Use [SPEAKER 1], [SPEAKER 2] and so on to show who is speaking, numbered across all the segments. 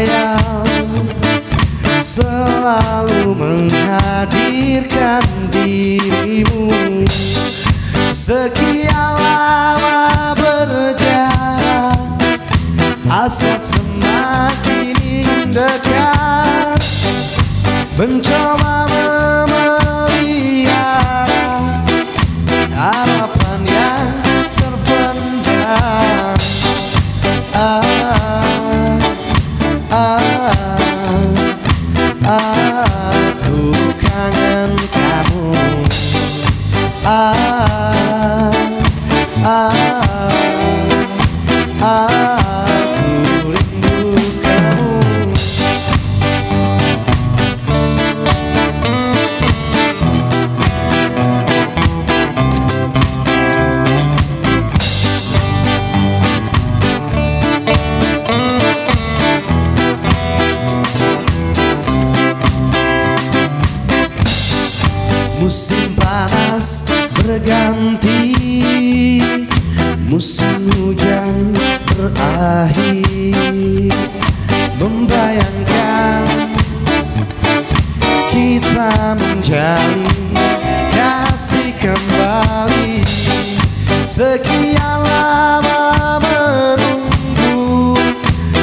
[SPEAKER 1] sayang selalu menghadirkan dirimu. Sekian lama berjalan, hasrat semakin dekat, mencoba memelihara harapan yang terpendam. Aku kangen kamu. Aku rindu kamu. Musim panas berganti, musim hujan berakhir. Membayangkan kita menjalin kasih kembali. Sekian lama menunggu,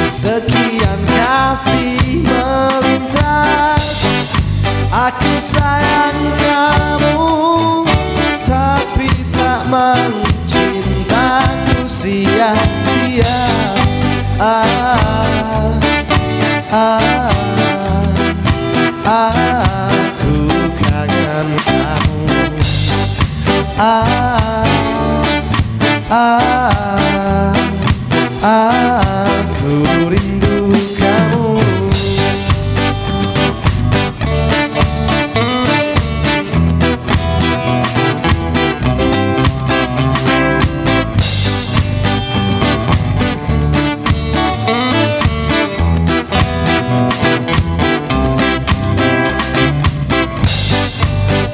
[SPEAKER 1] sekian kasih melintas. Aku sayang kamu, tapi tak mau cintaku sia-sia. Aku kangen kamu. Aku rindu kamu.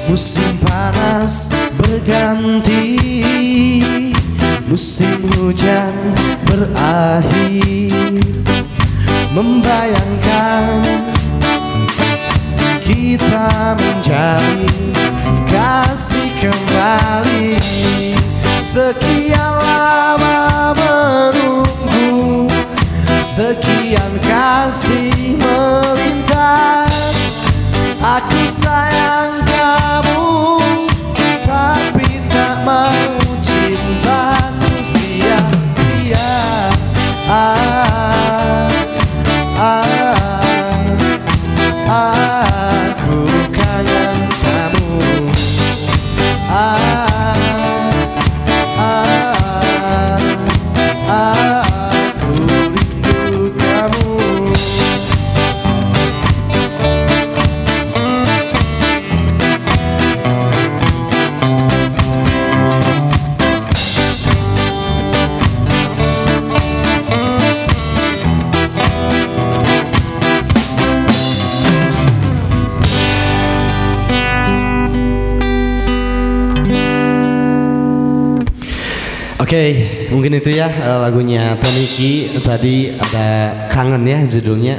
[SPEAKER 1] Musim panas berganti, musim hujan berakhir. Membayangkan kita menjalin kasih kembali. Sekian lama menunggu, sekian kasih melintas. Aku sayang kamu, tapi tak mau cintaku sia-sia. Aku kangen kamu. Aku rindu kamu. Oke, mungkin itu ya lagunya Toniki. Tadi ada Kangen ya judulnya.